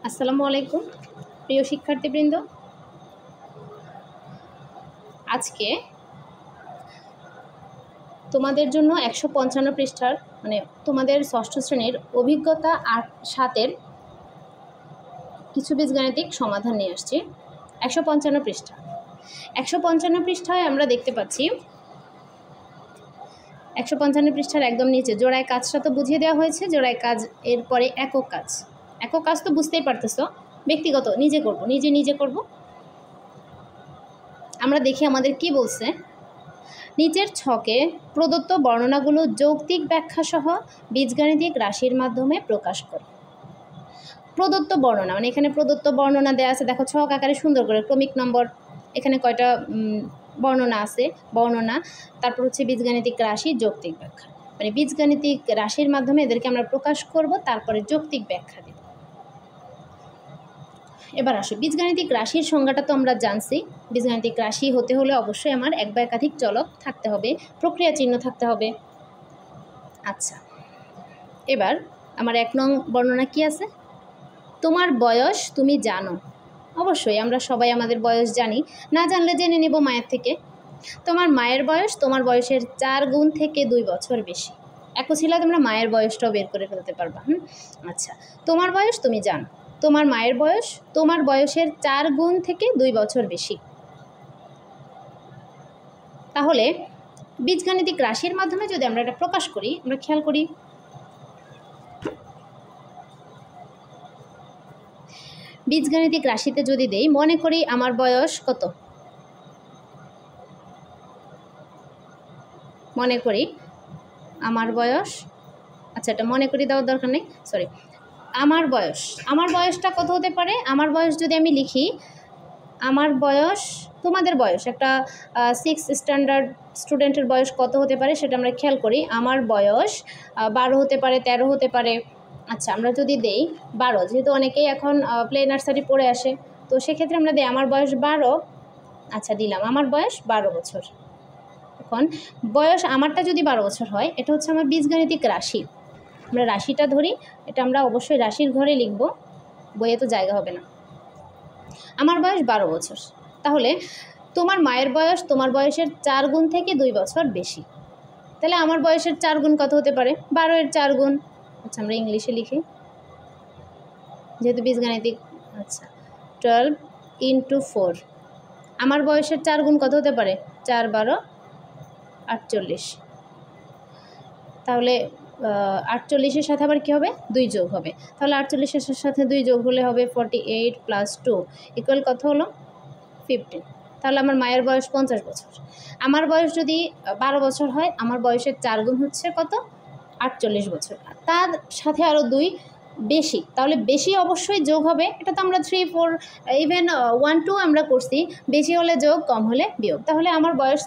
আসসালামু আলাইকুম প্রিয় শিক্ষার্থীবৃন্দ। আজকে তোমাদের জন্য 155 পৃষ্ঠার তোমাদের ষষ্ঠ শ্রেণীর অভিজ্ঞতা 7-এর কিছু বীজগাণিতিক সমাধান নিয়ে আসছি। 155 পৃষ্ঠা। 155 পৃষ্ঠায় আমরা দেখতে পাচ্ছি 155 পৃষ্ঠার একদম নিচে জোড়ায় কাজটা তো বুঝিয়ে দেওয়া হয়েছে। জোড়ায় কাজ এরপরে একক কাজ। একক কাজ তো বুঝতেই পারতেছো, ব্যক্তিগত নিজে করব। আমরা দেখি আমাদের কি বলছে। নিচের ছকে প্রদত্ত বর্ণনাগুলো যৌক্তিক ব্যাখ্যা সহ বীজগাণিতিক রাশির মাধ্যমে প্রকাশ করে। প্রদত্ত বর্ণনা এখানে প্রদত্ত বর্ণনা দেওয়া আছে, দেখো ছক আকারে সুন্দর করে ক্রমিক নম্বর, এখানে কয়টা বর্ণনা আছে, তারপর হচ্ছে বীজগাণিতিক রাশি যৌক্তিক ব্যাখ্যা, বীজগাণিতিক রাশির মাধ্যমে এদেরকে আমরা প্রকাশ করব, তারপরে যৌক্তিক ব্যাখ্যা দেব। এবার আসো, বীজগাণিতিক রাশির সংজ্ঞাটা তো আমরা জানছি। বীজগাণিতিক রাশি হতে হলে অবশ্যই আমার এক বা একাধিক চলক থাকতে হবে, প্রক্রিয়া চিহ্ন থাকতে হবে। আচ্ছা, এবার আমার 1 নং বর্ণনা কি আছে? তোমার বয়স তুমি জানো। অবশ্যই আমরা সবাই আমাদের বয়স জানি, না জানলে জেনে নেব মায়ের থেকে। তোমার মায়ের বয়স তোমার বয়সের 4 গুণ থেকে 2 বছর বেশি। একছিলা তোমরা মায়ের বয়সটাও বের করে ফেলতে পারবা। আচ্ছা, তোমার বয়স তুমি জানো, তোমার মায়ের বয়স তোমার বয়সের 4 গুণ থেকে 2 বছর বেশি। তাহলে বীজগাণিতিক রাশির মাধ্যমে যদি আমরা এটা প্রকাশ করি, আমরা খেয়াল করি বীজগাণিতিক রাশিতে যদি দেই, মনে করি আমার বয়স কত, মনে করি আমার বয়স, আচ্ছা এটা মনে করি দেওয়ার দরকার নেই, সরি, আমার বয়সটা কত হতে পারে? আমার বয়স যদি আমি লিখি, আমার বয়স তোমাদের বয়স, একটা 6 স্ট্যান্ডার্ড স্টুডেন্টের বয়স কত হতে পারে সেটা আমরা খেয়াল করি। আমার বয়স 12 হতে পারে, 13 হতে পারে। আচ্ছা, আমরা যদি দেই 12, যেহেতু অনেকেই এখন প্লে নার্সারি পড়ে আসে, তো সেক্ষেত্রে আমরা দিই আমার বয়স 12। আচ্ছা, দিলাম আমার বয়স 12 বছর। এখন বয়স আমারটা যদি 12 বছর হয়, এটা হচ্ছে আমার বীজগাণিতিক রাশি। আমরা রাশিটা ধরি, এটা আমরা অবশ্যই রাশির ঘরে লিখব, বইয়ে তো জায়গা হবে না। আমার বয়স 12 বছর। তাহলে তোমার মায়ের বয়স তোমার বয়সের 4 গুণ থেকে 2 বছর বেশি। তাহলে আমার বয়সের 4 গুণ কত হতে পারে? 12-এর 4 গুণ। আচ্ছা, আমরা ইংলিশে লিখি যেহেতু বীজগাণিতিক। আচ্ছা, 12 × 4। আমার বয়সের 4 গুণ কত হতে পারে? 4 × 12 48। তাহলে 48-এর সাথে আবার কী হবে? 2 যোগ হবে। তাহলে 48-এর সাথে 2 যোগ হলে হবে 48 + 2 = কত হলো? 15। তাহলে আমার মায়ের বয়স 50 বছর। আমার বয়স যদি 12 বছর হয়, আমার বয়সের 4 গুণ হচ্ছে কত? 48 বছর। তার সাথে আরও 2 বেশি, তাহলে বেশি অবশ্যই যোগ হবে। এটা তো আমরা 3, 4, ইভেন 1, 2 আমরা করছি, বেশি হলে যোগ, কম হলে বিয়োগ। তাহলে আমার বয়স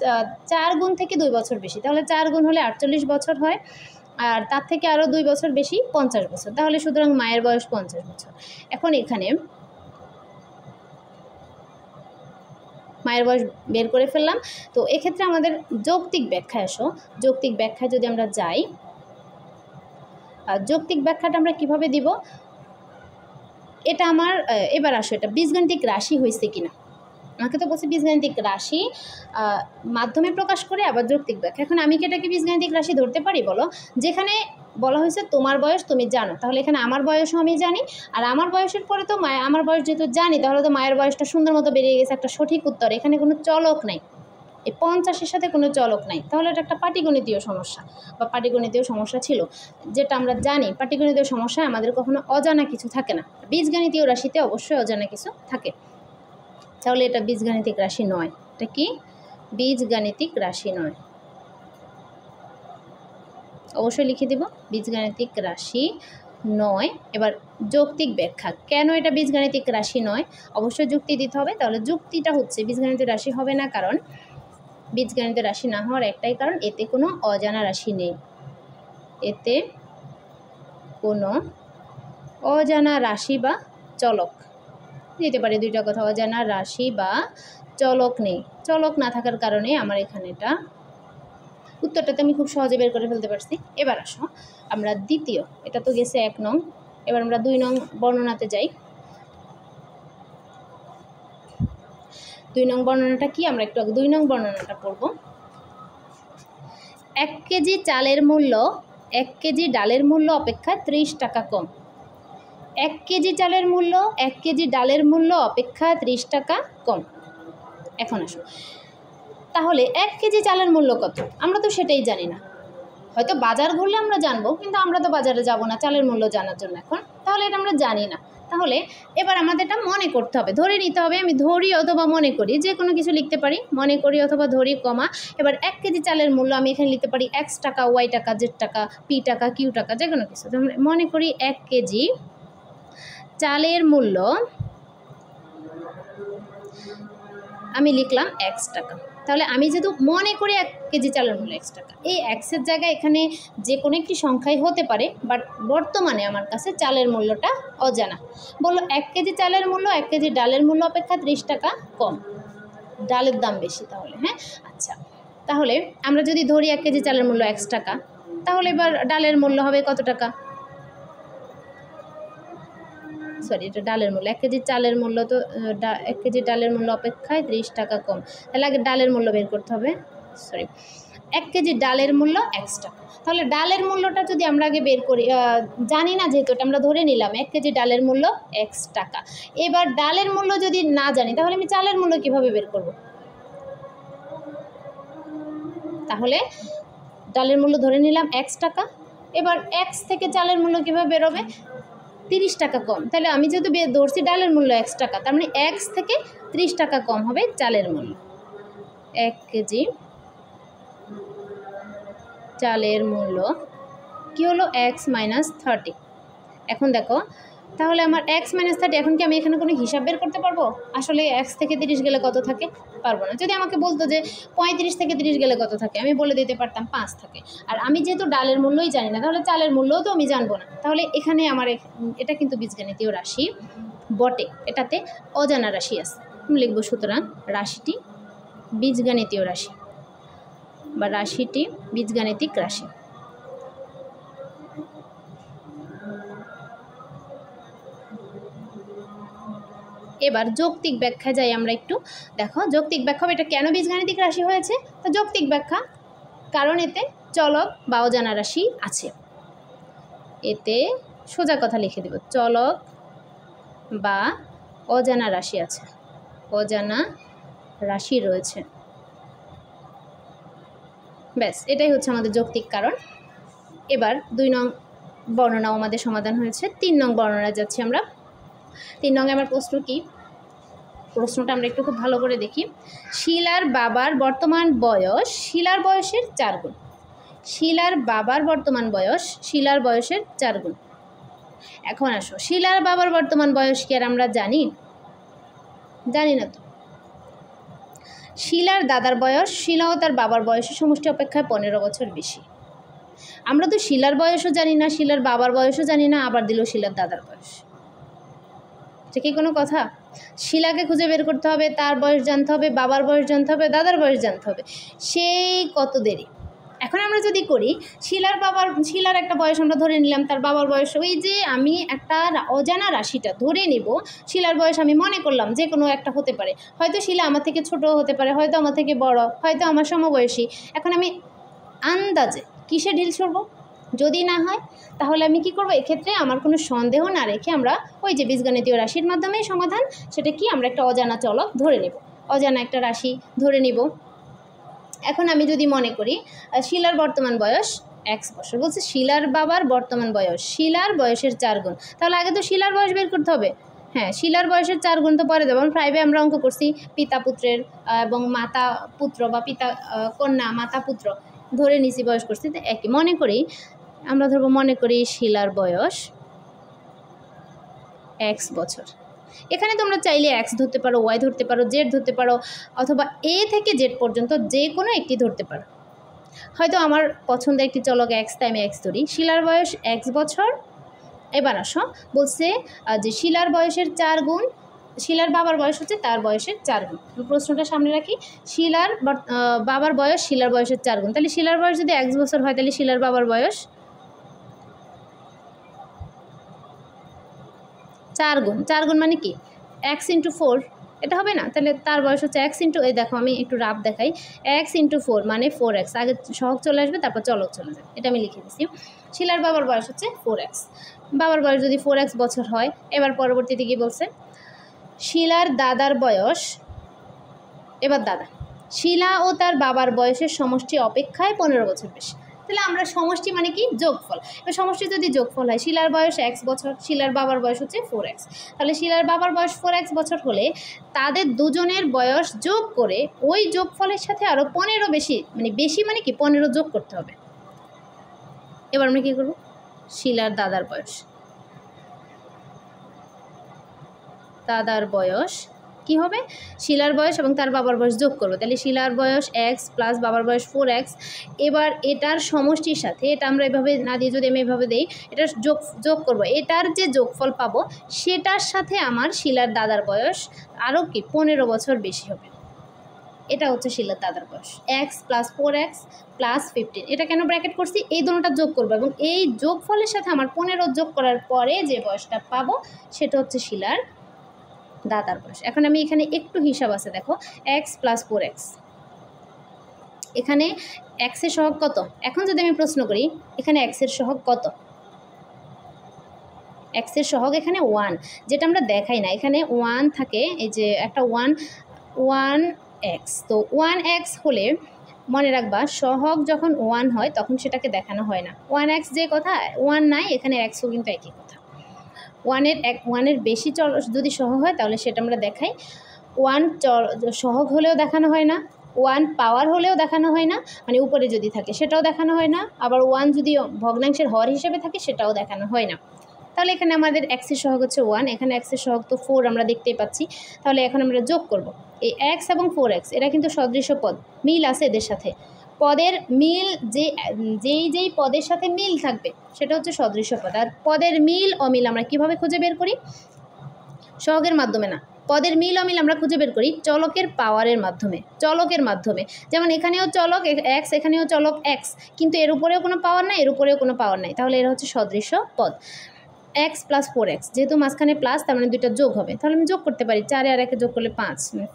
4 গুণ থেকে 2 বছর বেশি, তাহলে 4 গুণ হলে 48 বছর হয়, আর তার থেকে আরও 2 বছর বেশি 50 বছর। তাহলে সুতরাং মায়ের বয়স 50 বছর। এখন এখানে মায়ের বয়স বের করে ফেললাম। তো এক্ষেত্রে আমাদের যৌক্তিক ব্যাখ্যায় আসো। যৌক্তিক ব্যাখ্যায় যদি আমরা যাই, যৌক্তিক ব্যাখ্যাটা আমরা কিভাবে দিব? এটা আমার এবার আসো, এটা বীজগাণিতিক রাশি হয়েছে কিনা। আমাকে তো বলছে বীজগাণিতিক রাশি মাধ্যমে প্রকাশ করে আবার যৌক্তিক ব্যাখ্যা। এখন আমি কি এটাকে বীজগাণিতিক রাশি ধরতে পারি? বলো, যেখানে বলা হয়েছে তোমার বয়স তুমি জানো, তাহলে এখানে আমার বয়সও আমি জানি, আর আমার বয়সের পরে তো আমার বয়স যেহেতু জানি, তাহলে তো মায়ের বয়সটা সুন্দর মতো বেরিয়ে গেছে, একটা সঠিক উত্তর। এখানে কোনো চলক নাই, এই 50-এর সাথে কোনো চলক নাই, তাহলে এটা একটা পাটিগণিতীয় সমস্যা বা পাটিগণিতীয় সমস্যা ছিল। যেটা আমরা জানি, পাটিগণিতীয় সমস্যায় আমাদের কখনো অজানা কিছু থাকে না, বীজগাণিতীয় রাশিতে অবশ্যই অজানা কিছু থাকে। তাহলে এটা বীজগাণিতিক রাশি নয়। এটা কি? বীজগাণিতিক রাশি নয়। অবশ্যই লিখে দিব, বীজগাণিতিক রাশি নয়। এবার যৌক্তিক ব্যাখ্যা, কেন এটা বীজগাণিতিক রাশি নয়? অবশ্যই যুক্তি দিতে হবে। তাহলে যুক্তিটা হচ্ছে বীজগাণিতিক রাশি হবে না, কারণ বীজগাণিতিক রাশি না হওয়ার একটাই কারণ, এতে কোনো অজানা রাশি নেই। এতে কোনো অজানা রাশি বা চলক, দিতে পারি দুইটা কথা, অজানা রাশি বা চলক নেই। চলক না থাকার কারণে আমার এখানে এটা উত্তরটাতে আমি খুব সহজে বের করে ফেলতে পারছি। এবার আসো আমরা দ্বিতীয়, এটা তো গেছে 1 নং, এবার আমরা 2 নং বর্ণনাতে যাই। 2 নং বর্ণনাটা কি আমরা একটু আগে 2 নং বর্ণনাটা পড়ব। 1 কেজি চালের মূল্য 1 কেজি ডালের মূল্য অপেক্ষা 30 টাকা কম। 1 কেজি চালের মূল্য 1 কেজি ডালের মূল্য অপেক্ষা 30 টাকা কম। এখন আসো, তাহলে 1 কেজি চালের মূল্য কত? আমরা তো সেটাই জানি না। হয়তো বাজার ঘুরলে আমরা জানবো, কিন্তু আমরা তো বাজারে যাব না চালের মূল্য জানার জন্য এখন, তাহলে এটা আমরা জানি না। তাহলে এবার আমাদের এটা মনে করতে হবে, ধরে নিতে হবে। আমি ধরি অথবা মনে করি, যে কোনো কিছু লিখতে পারি, মনে করি অথবা ধরি কমা। এবার 1 কেজি চালের মূল্য আমি এখানে লিখতে পারি x টাকা, y টাকা, z টাকা, p টাকা, q টাকা, যে কোনো কিছু। মনে করি 1 কেজি চালের মূল্য আমি লিখলাম x টাকা। তাহলে আমি যেহেতু মনে করি 1 কেজি চালের মূল্য x টাকা, এই xের জায়গায় এখানে যে কোনো একটি সংখ্যাই হতে পারে, বাট বর্তমানে আমার কাছে চালের মূল্যটা অজানা। বললো 1 কেজি চালের মূল্য 1 কেজি ডালের মূল্য অপেক্ষা 30 টাকা কম। ডালের দাম বেশি তাহলে, হ্যাঁ আচ্ছা। তাহলে আমরা যদি ধরি 1 কেজি চালের মূল্য x টাকা, তাহলে এবার ডালের মূল্য হবে কত টাকা? সরি, এটা ডালের মূল্য। 1 কেজি চালের মূল্য তো 1 কেজি ডালের মূল্য অপেক্ষায় 30 টাকা কম। তাহলে আগে ডালের মূল্য বের করতে হবে। সরি, 1 কেজি ডালের মূল্য x টাকা। তাহলে ডালের মূল্যটা যদি আমরা আগে বের করি, জানি না যেহেতু, এটা আমরা ধরে নিলাম 1 কেজি ডালের মূল্য x টাকা। এবার ডালের মূল্য যদি না জানি, তাহলে আমি চালের মূল্য কিভাবে বের করব? তাহলে ডালের মূল্য ধরে নিলাম x টাকা। এবার x থেকে চালের মূল্য কিভাবে বেরোবে? 30 টাকা কম। তাহলে আমি যেহেতু ধরছি ডালের মূল্য x টাকা, তার মানে x থেকে 30 টাকা কম হবে চালের মূল্য। 1 কেজি চালের মূল্য কি হলো? x minus 30। এখন দেখো, তাহলে আমার x মাইনাস 30, এখন কি আমি এখানে কোনো হিসাব বের করতে পারবো? আসলে x থেকে 30 গেলে কত থাকে? পারবো না। যদি আমাকে বলতো যে 35 থেকে 30 গেলে কত থাকে, আমি বলে দিতে পারতাম 5 থাকে। আর আমি যেহেতু ডালের মূল্যই জানি না, তাহলে চালের মূল্যও তো আমি জানবো না। তাহলে এখানে আমার এটা কিন্তু বীজগণিতীয় রাশি বটে, এটাতে অজানা রাশি আছে। আমি লিখবো সুতরাং রাশিটি বীজগণিতীয় রাশি বা রাশিটি বীজগাণিতিক রাশি। এবার যৌক্তিক ব্যাখ্যা যাই আমরা একটু। দেখো যৌক্তিক ব্যাখ্যা, এটা কেন বীজগাণিতিক রাশি হয়েছে? তো যৌক্তিক ব্যাখ্যা, কারণ এতে চলক বা অজানা রাশি আছে। এতে সোজা কথা লিখে দেব, চলক বা অজানা রাশি আছে, অজানা রাশি রয়েছে। ব্যাস, এটাই হচ্ছে আমাদের যৌক্তিক কারণ। এবার 2 নং বর্ণনাও আমাদের সমাধান হয়েছে। 3 নং বর্ণনা যাচ্ছি আমরা। 3 নং আমার প্রশ্ন কি? প্রশ্নটা আমরা একটু খুব ভালো করে দেখি। শিলার বাবার বর্তমান বয়স শিলার বয়সের 4 গুণ। শিলার বাবার বর্তমান বয়স শিলার বয়সের 4 গুণ। এখন আসো, শিলার বাবার বর্তমান বয়স কি আর আমরা জানি? জানি না তো। শিলার দাদার বয়স শিলা ও তার বাবার বয়সের সমষ্টি অপেক্ষায় 15 বছর বেশি। আমরা তো শিলার বয়সও জানি না, শিলার বাবার বয়সও জানি না, আবার দিল শিলার দাদার বয়স। এটা কি কোনো কথা? শিলাকে খুঁজে বের করতে হবে, তার বয়স জানতে হবে, বাবার বয়স জানতে হবে, দাদার বয়স জানতে হবে, সেই কত দেরি। এখন আমরা যদি করি, শিলার একটা বয়স আমরা ধরে নিলাম, তার বাবার বয়স, ওই যে আমি একটা অজানা রাশিটা ধরে নেব, শিলার বয়স আমি মনে করলাম যে কোনো একটা হতে পারে, হয়তো শিলা আমার থেকে ছোট হতে পারে, হয়তো আমার থেকে বড়, হয়তো আমার সমবয়সী। এখন আমি আন্দাজে কিসে ঢিল ছড়ব? যদি না হয় তাহলে আমি কি করব? এক্ষেত্রে আমার কোনো সন্দেহ না রেখে আমরা ওই যে বীজগণিতীয় রাশির মাধ্যমে সমাধান, সেটা কি আমরা একটা অজানা চলক ধরে নেব, অজানা একটা রাশি ধরে নেব। এখন আমি যদি মনে করি শিলার বর্তমান বয়স x বছর, বলছে শিলার বাবার বর্তমান বয়স শিলার বয়সের 4 গুণ। তাহলে আগে তো শিলার বয়স বের করতে হবে। হ্যাঁ, শিলার বয়সের 4 গুণ তো পরে দেবো। 5-এ আমরা অঙ্ক করছি পিতা পুত্রের এবং মাতা পুত্র বা পিতা কন্যা মাতা পুত্র ধরে নিছি, বয়স করছি তো একই। মনে করি আমরা ধরবো, মনে করি শিলার বয়স x বছর। এখানে তোমরা চাইলে x ধরতে পারো, y ধরতে পারো, z ধরতে পারো, অথবা a থেকে z পর্যন্ত যে কোনো একটি ধরতে পারো। হয়তো আমার পছন্দের একটি চলক x, তাই আমি x ধরি। শিলার বয়স x বছর। এবার আসো, বলছে যে শিলার বয়সের 4 গুণ, শিলার বাবার বয়স হচ্ছে তার বয়সের 4 গুণ। প্রশ্নটা সামনে রাখি, শিলার বাবার বয়স শিলার বয়সের 4 গুণ। তাহলে শিলার বয়স যদি x বছর হয়, তাহলে শিলার বাবার বয়স 4 গুণ। 4 গুণ মানে কি? x × 4, এটা হবে না? তাহলে তার বয়স হচ্ছে x ইন্টু, এই দেখো আমি একটু রাফ দেখাই, x ইন্টু 4 মানে 4x, আগে সহগ চলে আসবে তারপর চলক চলে যাবে, এটা আমি লিখে দিচ্ছি। শিলার বাবার বয়স হচ্ছে 4x, বাবার বয়স যদি 4x বছর হয়, এবার পরবর্তীতে কি বলছে, শিলার দাদার বয়স, এবার দাদা, শিলা ও তার বাবার বয়সের সমষ্টি অপেক্ষায় 15 বছর বেশি। তাহলে আমরা সমষ্টি মানে কি, যোগফল। এবার সমষ্টি যদি যোগফল হয়, শিলার বয়স x বছর, শিলার বাবার বয়স হচ্ছে 4x, তাহলে শিলার বাবার বয়স 4x বছর হলে তাদের দুজনের বয়স যোগ করে ওই যোগফলের সাথে আরও 15 বেশি, মানে বেশি মানে কি 15 যোগ করতে হবে। এবার আমরা কী করব, শিলার দাদার বয়স, দাদার বয়স কি হবে, শিলার বয়স এবং তার বাবার বয়স যোগ করবো, তাহলে শিলার বয়স x প্লাস বাবার বয়স 4x। এবার এটার সমষ্টির সাথে, এটা আমরা এভাবে না দিয়ে যদি আমি এভাবে দিই, এটা যোগ করবো, এটার যে যোগফল পাবো সেটার সাথে আমার শিলার দাদার বয়স আরও কি 15 বছর বেশি হবে। এটা হচ্ছে শিলার দাদার বয়স, x প্লাস 4x প্লাস 15। এটা কেন ব্র্যাকেট করছি, এই দুটোটা যোগ করবো এবং এই যোগফলের সাথে আমার 15 যোগ করার পরে যে বয়সটা পাবো সেটা হচ্ছে শিলার দাদার বয়স। এখন আমি এখানে একটু হিসাব আছে, দেখো x প্লাস 4x, এখানে x এর সহগ কত, এখন যদি আমি প্রশ্ন করি এখানে x এর সহগ কত, x এর সহগ এখানে 1, যেটা আমরা দেখাই না, এখানে 1 থাকে, এই যে একটা 1x, তো 1x হলে মনে রাখবা সহগ যখন 1 হয় তখন সেটাকে দেখানো হয় না, 1x যে কথা 1 নাই, এখানে xও কিন্তু একই কথা। 1-এর বেশি যদি সহগ হয় তাহলে সেটা আমরা দেখাই, 1 সহগ হলেও দেখানো হয় না, 1 পাওয়ার হলেও দেখানো হয় না, মানে উপরে যদি থাকে সেটাও দেখানো হয় না, আবার 1 যদি ভগ্নাংশের হর হিসেবে থাকে সেটাও দেখানো হয় না। তাহলে এখানে আমাদের x এর সহগ হচ্ছে 1, এখানে x এর সহগ তো 4 আমরা দেখতেই পাচ্ছি, তাহলে এখন আমরা যোগ করব এই x এবং 4x, এরা কিন্তু সদৃশ্য পদ, মিল আছে এদের সাথে, পদের মিল, যেই পদের সাথে মিল থাকবে সেটা হচ্ছে সদৃশ্য পদ। আর পদের মিল অমিল আমরা কিভাবে খুঁজে বের করি, সহগের মাধ্যমে না, পদের মিল অমিল আমরা খুঁজে বের করি চলকের পাওয়ারের মাধ্যমে, চলকের মাধ্যমে। যেমন এখানেও চলক x, এখানেও চলক x, কিন্তু এর উপরেও কোনো পাওয়ার নাই, এর উপরেও কোনো পাওয়ার নাই, তাহলে এরা হচ্ছে সদৃশ্য পদ। x প্লাস 4x, যেহেতু মাঝখানে প্লাস তার মানে দুইটা যোগ হবে, তাহলে আমি যোগ করতে পারি, 4 আর 1 যোগ করলে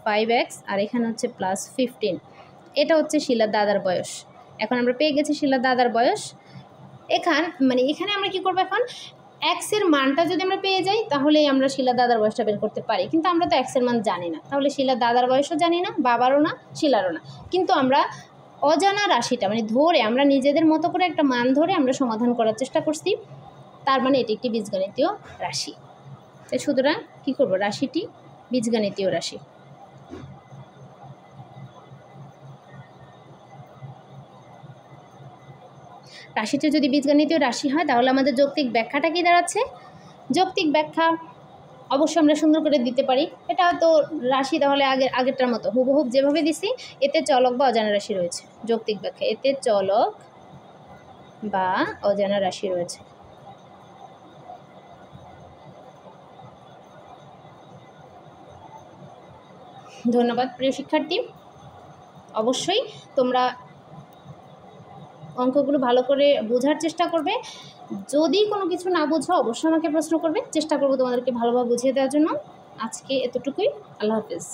5x, আর এখানে হচ্ছে প্লাস 15। এটা হচ্ছে শিলার দাদার বয়স। এখন আমরা পেয়ে গেছি শিলার দাদার বয়স। এখানে আমরা কি করবো, এখন x এর মানটা যদি আমরা পেয়ে যাই তাহলেই আমরা শিলার দাদার বয়সটা বের করতে পারি, কিন্তু আমরা তো x এর মান জানি না, তাহলে শিলার দাদার বয়সও জানি না, বাবারও না, শিলারও না, কিন্তু আমরা অজানা রাশিটা মানে ধরে আমরা নিজেদের মতো করে একটা মান ধরে আমরা সমাধান করার চেষ্টা করছি, তার মানে এটি একটি বীজগণিতীয় রাশি। তাই সুতরাং কী করব, রাশিটি বীজগণিতীয় রাশি। রাশিটি যদি বীজগণিতীয় রাশি হয় তাহলে আমাদের যৌক্তিক ব্যাখ্যাটা কি দাঁড়াচ্ছে, যৌক্তিক ব্যাখ্যা অবশ্যই আমরা সুন্দর করে দিতে পারি, এটা তো রাশি তাহলে আগেরটার মতো হুবহুব যেভাবে দিছি, এতে চলক বা অজানা রাশি রয়েছে, যৌক্তিক ব্যাখ্যা এতে চলক বা অজানা রাশি রয়েছে। ধন্যবাদ প্রিয় শিক্ষার্থী, অবশ্যই তোমরা অঙ্কগুলো ভালো করে বোঝার চেষ্টা করবে, যদি কোনো কিছু না বুঝো অবশ্যই আমাকে প্রশ্ন করবে, চেষ্টা করবো তোমাদেরকে ভালোভাবে বুঝিয়ে দেওয়ার জন্য। আজকে এতটুকুই, আল্লাহ হাফেজ।